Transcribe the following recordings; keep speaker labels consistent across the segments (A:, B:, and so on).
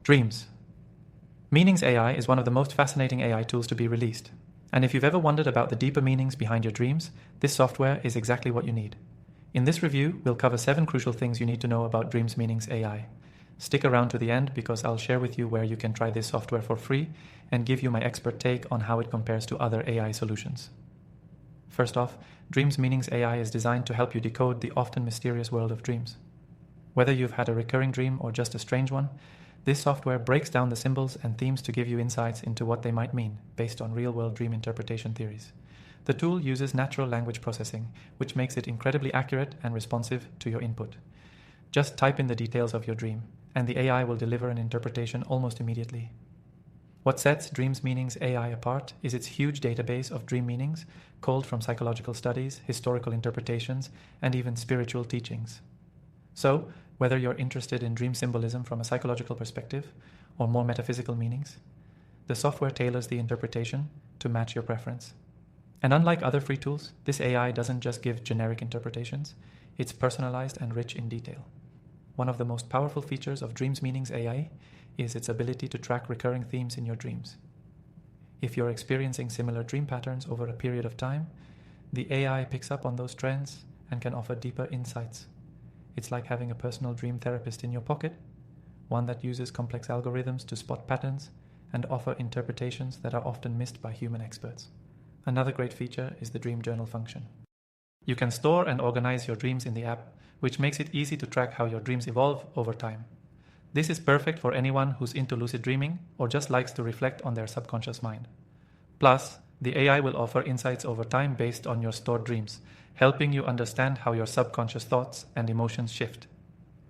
A: Dreams. Meanings AI is one of the most fascinating AI tools to be released. And if you've ever wondered about the deeper meanings behind your dreams, this software is exactly what you need. In this review, we'll cover 7 crucial things you need to know about Dreams Meanings AI. Stick around to the end because I'll share with you where you can try this software for free and give you my expert take on how it compares to other AI solutions. First off, Dreams Meanings AI is designed to help you decode the often mysterious world of dreams. Whether you've had a recurring dream or just a strange one, this software breaks down the symbols and themes to give you insights into what they might mean based on real-world dream interpretation theories. The tool uses natural language processing, which makes it incredibly accurate and responsive to your input. Just type in the details of your dream, and the AI will deliver an interpretation almost immediately. What sets Dreams Meanings AI apart is its huge database of dream meanings, culled from psychological studies, historical interpretations, and even spiritual teachings. So, whether you're interested in dream symbolism from a psychological perspective or more metaphysical meanings, the software tailors the interpretation to match your preference. And unlike other free tools, this AI doesn't just give generic interpretations, it's personalized and rich in detail. One of the most powerful features of Dreams Meanings AI is its ability to track recurring themes in your dreams. If you're experiencing similar dream patterns over a period of time, the AI picks up on those trends and can offer deeper insights. It's like having a personal dream therapist in your pocket, one that uses complex algorithms to spot patterns and offer interpretations that are often missed by human experts. Another great feature is the Dream Journal function. You can store and organize your dreams in the app, which makes it easy to track how your dreams evolve over time. This is perfect for anyone who's into lucid dreaming or just likes to reflect on their subconscious mind. Plus, the AI will offer insights over time based on your stored dreams, helping you understand how your subconscious thoughts and emotions shift.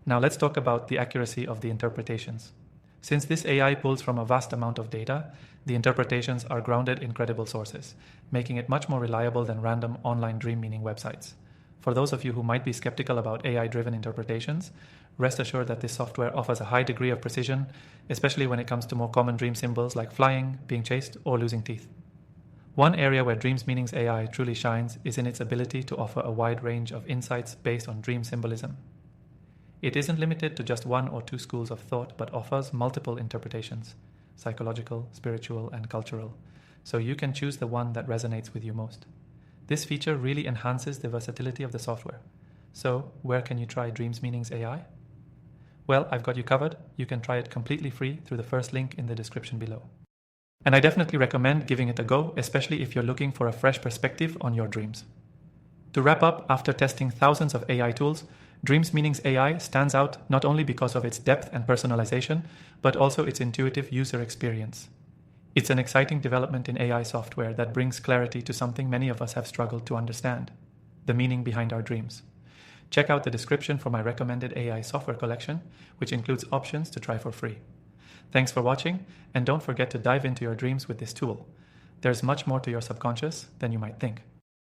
A: Now let's talk about the accuracy of the interpretations. Since this AI pulls from a vast amount of data, the interpretations are grounded in credible sources, making it much more reliable than random online dream meaning websites. For those of you who might be skeptical about AI-driven interpretations, rest assured that this software offers a high degree of precision, especially when it comes to more common dream symbols like flying, being chased, or losing teeth. One area where Dreams Meanings AI truly shines is in its ability to offer a wide range of insights based on dream symbolism. It isn't limited to just 1 or 2 schools of thought, but offers multiple interpretations, psychological, spiritual, and cultural, so you can choose the one that resonates with you most. This feature really enhances the versatility of the software. So, where can you try Dreams Meanings AI? Well, I've got you covered. You can try it completely free through the first link in the description below. And I definitely recommend giving it a go, especially if you're looking for a fresh perspective on your dreams. To wrap up, after testing thousands of AI tools, Dreams Meanings AI stands out not only because of its depth and personalization, but also its intuitive user experience. It's an exciting development in AI software that brings clarity to something many of us have struggled to understand: the meaning behind our dreams. Check out the description for my recommended AI software collection, which includes options to try for free. Thanks for watching, and don't forget to dive into your dreams with this tool. There's much more to your subconscious than you might think.